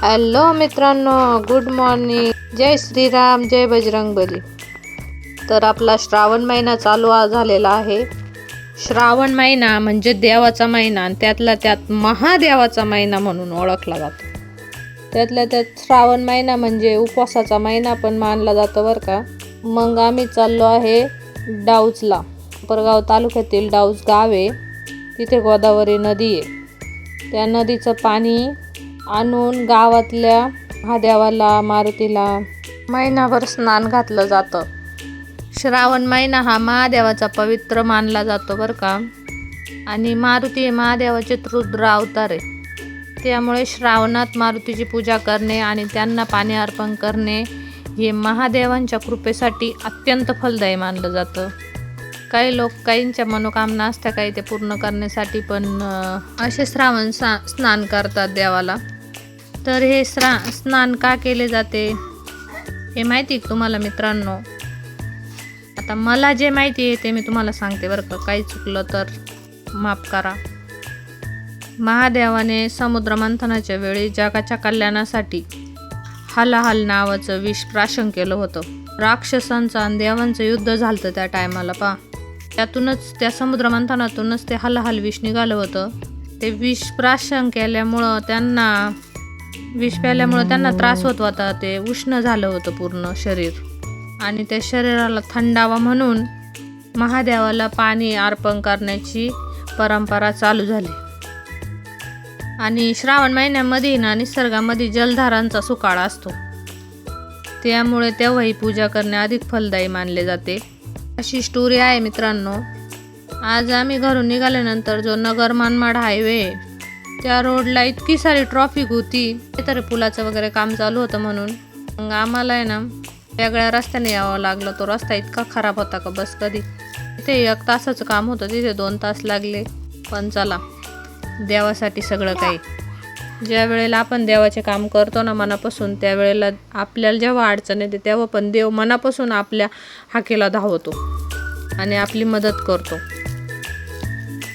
Hello मित्रांनो, good morning. जय श्रीराम, जय बजरंगबली. तर आपला श्रावण महिना चालू झालेला आहे. श्रावण महिना म्हणजे देवाचा महिना आणि त्यातला त्यात महादेवाचा महिना म्हणून ओळखला जातो. त्यातल्या त्यात श्रावण महिना म्हणजे उपवासाचा महिना पण मानला जातो बरं का. मग आम्ही चाललो आहे डाऊजला. परगाव तालुक्यातील डाऊज गाव आहे. तिथे गोदावरी नदी आहे. त्या नदीचं पाणी आणून गावातल्या महादेवाला, मारुतीला महिनाभर स्नान घातलं जातं. श्रावण महिना हा महादेवाचा पवित्र मानला जातो बरं का. आणि मारुती हे महादेवाचे रुद्र अवतार आहे. त्यामुळे श्रावणात मारुतीची पूजा करणे आणि त्यांना पाणी अर्पण करणे हे महादेवांच्या कृपेसाठी अत्यंत फलदायी मानलं जातं. काही लोक काहींच्या मनोकामना असतात, काही ते पूर्ण करण्यासाठी पण असे श्रावण स्नान करतात देवाला. तर हे स्नान का केले जाते हे माहिती आहे तुम्हाला मित्रांनो? आता मला जे माहिती आहे ते मी तुम्हाला सांगते बरं का. काही चुकलं तर माफ करा. महादेवाने समुद्र मंथनाच्या वेळी जगाच्या कल्याणासाठी हलाहल नावाचं विष प्राशन केलं होतं. राक्षसांचं आणि देवांचं युद्ध झालं त्या टायमाला पा. त्यातूनच त्या समुद्र मंथनातूनच ते हलाहल विष निघालं होतं. ते विष प्राशन केल्यामुळं विष प्याल्यामुळं त्यांना त्रास होत होता. ते उष्ण झालं होतं पूर्ण शरीर आणि त्या शरीराला थंडावा म्हणून महादेवाला पाणी अर्पण करण्याची परंपरा चालू झाली. आणि श्रावण महिन्यामध्ये निसर्गामध्ये जलधारांचा सुकाळा असतो. त्यामुळे तेव्हाही पूजा करणे अधिक फलदायी मानले जाते. अशी स्टोरी आहे मित्रांनो. आज आम्ही घरून निघाल्यानंतर जो नगर मनमाड हायवे, त्या रोडला इतकी सारी ट्रॉफिक होती. तर पुलाचं वगैरे काम चालू होतं म्हणून मग आम्हाला आहे ना वेगळ्या रस्त्याने यावं लागलं. तो रस्ता इतका खराब होता का बस कधी. तिथे 1 तासाचं काम होतं, तिथे 2 तास लागले. पण चला, देवासाठी सगळं काही. ज्या वेळेला आपण देवाचे काम करतो ना मनापासून, त्यावेळेला आपल्याला जेव्हा अडचण येते तेव्हा पण देव मनापासून आपल्या हाकेला धावतो आणि आपली मदत करतो.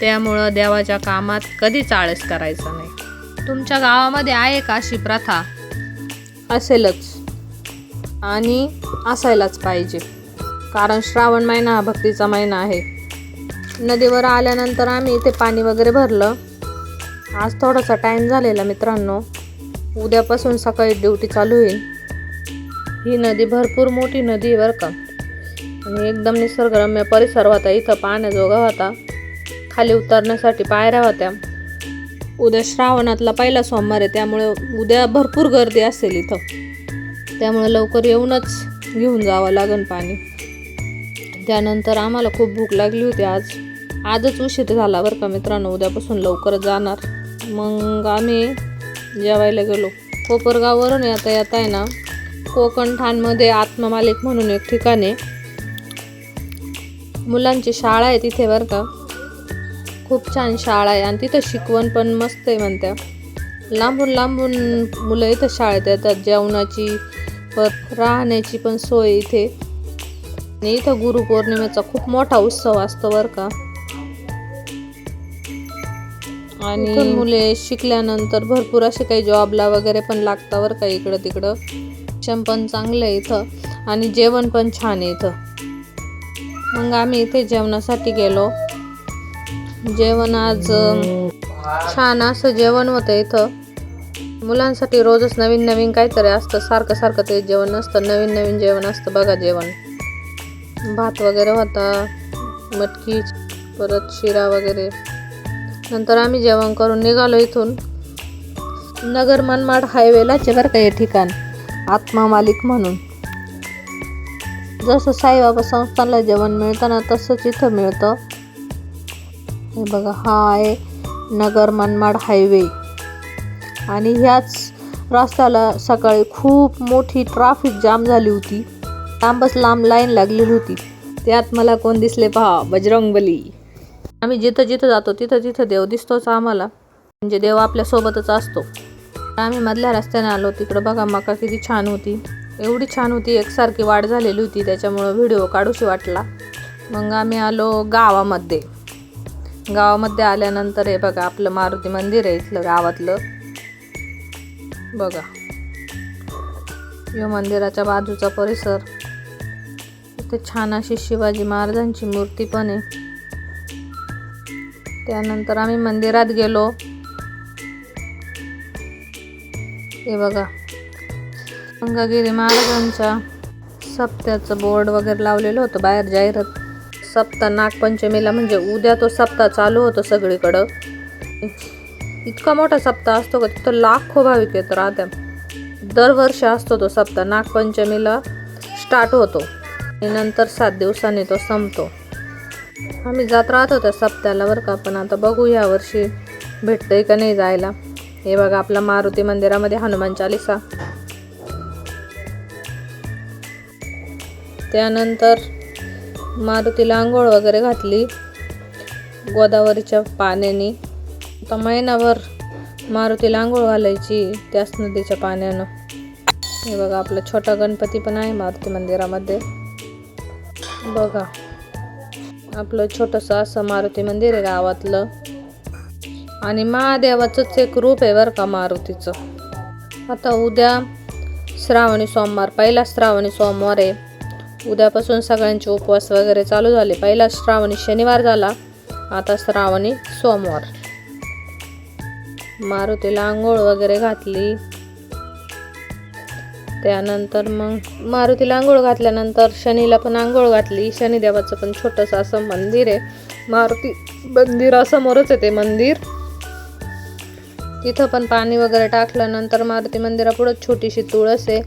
त्यामुळं देवाच्या कामात कधीच आळस करायचा नाही. तुमच्या गावामध्ये आहे का अशी प्रथा? असेलच आणि असायलाच पाहिजे, कारण श्रावण महिना हा भक्तीचा महिना आहे. नदीवर आल्यानंतर आम्ही इथे पाणी वगैरे भरलं. आज थोडासा टाईम झालेला मित्रांनो. उद्यापासून सकाळी ड्युटी चालू होईल. ही नदी भरपूर मोठी नदी आहे बरं का. आणि एकदम निसर्गरम्य परिसर होता. इथं पाण्याजोगा होता. खाली उतरण्यासाठी पायऱ्या होत्या. उद्या श्रावणातला पहिला सोमवार आहे, त्यामुळे उद्या भरपूर गर्दी असेल इथं. त्यामुळे लवकर येऊनच घेऊन जावं लागेल पाणी. त्यानंतर आम्हाला खूप भूक लागली होती. आजच उशीर झाला बरं का मित्रांनो. उद्यापासून लवकरच जाणार. मग आम्ही जेवायला गेलो. कोपरगाववरून येता आहे ना कोकणठाणमध्ये आत्ममालिक म्हणून एक ठिकाण आहे. मुलांची शाळा आहे तिथे बरं का. खूप छान शाळा आहे आणि तिथं शिकवण पण मस्त आहे म्हणत्या. लांबून लांबून मुलं इथं शाळेत येतात. जेवणाची राहण्याची पण सोय इथे. आणि इथं गुरुपौर्णिमेचा खूप मोठा उत्सव असतो बरं का. आणि मुले शिकल्यानंतर भरपूर असे काही जॉबला वगैरे पण लागतात बरं का इकडं तिकडं. शिक्षण पण चांगलं आहे इथं आणि जेवण पण छान आहे इथं. मग आम्ही इथे जेवणासाठी गेलो. जेवण आज छान असं जेवण होतं इथं. मुलांसाठी रोजच नवीन नवीन काहीतरी असतं. सारखं सारखं ते जेवण नसतं, नवीन नवीन जेवण असतं बघा. जेवण भात वगैरे होता, मटकी, परत शिरा वगैरे. नंतर आम्ही जेवण करून निघालो इथून. नगर मनमाड हायवेलाच बरं का हे ठिकाण, आत्मामालिक म्हणून. जसं साईबाबा संस्थानला जेवण मिळतं ना तसंच इथं मिळतं. हे बघा, हा आहे नगर मनमाड हायवे. आणि ह्याच रस्त्याला सकाळी खूप मोठी ट्रॅफिक जाम झाली होती. लांबच लांब लाईन लागलेली होती. त्यात मला कोण दिसले पहा, बजरंगबली. आम्ही जिथं जिथं जातो तिथं तिथं देव दिसतोच आम्हाला. म्हणजे देव आपल्यासोबतच असतो. आम्ही मधल्या रस्त्याने आलो. तिकडं बघा मका किती छान होती. एवढी छान होती, एकसारखी वाढ झालेली होती. त्याच्यामुळं व्हिडिओ काढूशी वाटला. मग आम्ही आलो गावामध्ये. आल्यानंतर हे बघा आपलं मारुती मंदिर आहे इथलं गावातलं. बघा, या मंदिराच्या बाजूचा परिसर. इथे छान अशी शिवाजी महाराजांची मूर्ती पण आहे. त्यानंतर आम्ही मंदिरात गेलो. हे बघा, गंगागिरी महाराजांच्या सप्त्याचं बोर्ड वगैरे लावलेलं होतं बाहेर, जाहिरात. सप्ताह नागपंचमीला म्हणजे उद्या तो सप्ताह चालू होतो सगळीकडं. इतका मोठा सप्ताह असतो का तिथं लाखो भाविक येत राहत्या. दरवर्षी असतो तो सप्ताह. नागपंचमीला स्टार्ट होतो आणि नंतर 7 दिवसांनी तो संपतो. आम्ही जात राहतो त्या सप्त्याला बरं का, पण आता बघू ह्या वर्षी भेटतंय का नाही जायला. हे बघा, आपला मारुती मंदिरामध्ये हनुमान चालीसा. त्यानंतर मारुतीला आंघोळ वगैरे घातली गोदावरीच्या पाण्याने. आता महिनाभर मारुतीला आंघोळ घालायची त्याच नदीच्या पाण्यानं. हे बघा, आपला छोटा गणपती पण आहे मारुती मंदिरामध्ये. बघा, आपलं छोटंसं असं मारुती मंदिर आहे गावातलं. आणि महादेवाचंच एक रूप आहे बरं का मारुतीचं. आता उद्या श्रावणी सोमवार, पहिला श्रावणी सोमवार आहे. उद्यापासून सगळ्यांचे उपवास वगैरे चालू झाले. पहिला श्रावणी शनिवार झाला, आता श्रावणी सोमवार. मारुतीला आंघोळ वगैरे घातली. त्यानंतर मग मारुतीला आंघोळ घातल्यानंतर शनीला पण आंघोळ घातली. शनिदेवाचं पण छोटंसं असं मंदिर आहे. मारुती मंदिरासमोरच आहे ते मंदिर. तिथं पण पाणी वगैरे टाकलं. नंतर मारुती मंदिरापुढं छोटीशी तुळस आहे.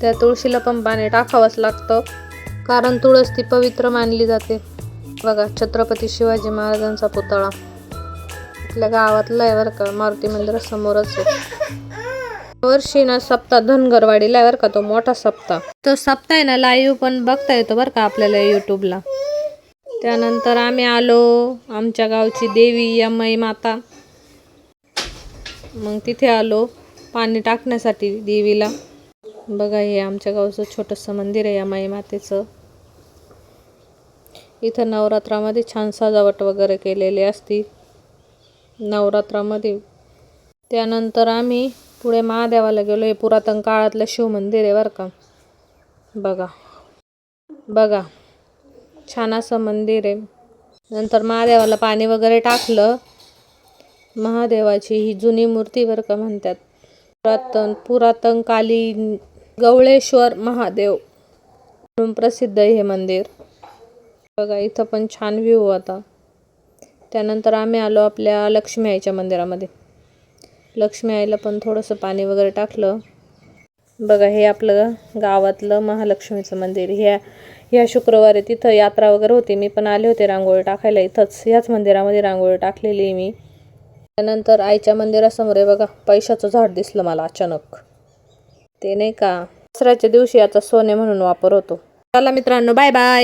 त्या तुळशीला पण पाणी टाकावंच लागतं, कारण तुळस ती पवित्र मानली जाते. बघा, छत्रपती शिवाजी महाराजांचा पुतळा आपल्या गावातला आहे बरं का, मारुती मंदिरासमोरच आहे. वर्षी ना सप्ताह धनगरवाडीला आहे बरं का, तो मोठा सप्ताह. तो सप्ताह आहे ना लाईव्ह पण बघता येतो बरं का आपल्याला यूट्यूबला. त्यानंतर आम्ही आलो आमच्या गावची देवी यमाई माता. मग तिथे आलो पाणी टाकण्यासाठी देवीला. बघा, हे आमच्या गावचं छोटंसं मंदिर आहे यमाई मातेचं. इथं नवरात्रामध्ये छान सजावट वगैरे केलेली असती नवरात्रामध्ये. त्यानंतर आम्ही पुढे महादेवाला गेलो. हे पुरातन काळातलं शिवमंदिर आहे बरं का. बघा बघा, छान असं मंदिर आहे. नंतर महादेवाला पाणी वगैरे टाकलं. महादेवाची ही जुनी मूर्ती बरं का, म्हणतात पुरातन कालीन गवळेश्वर महादेव म्हणून प्रसिद्ध आहे हे मंदिर. बघा, इथं पण छान व्ह्यू होता. त्यानंतर आम्ही आलो आपल्या लक्ष्मी आईच्या मंदिरामध्ये. लक्ष्मी आईला पण थोडंसं पाणी वगैरे टाकलं. बघा, हे आपलं गावातलं महालक्ष्मीचं मंदिर. ह्या शुक्रवारी तिथं यात्रा वगैरे होती. मी पण आले होते रांगोळी टाकायला. इथंच ह्याच मंदिरामध्ये रांगोळी टाकलेली आहे मी. त्यानंतर आईच्या मंदिरासमोर आहे बघा, पैशाचं झाड दिसलं मला अचानक. ते नाही का, दसऱ्याच्या दिवशी याचा सोने म्हणून वापर होतो. चला मित्रांनो, बाय बाय.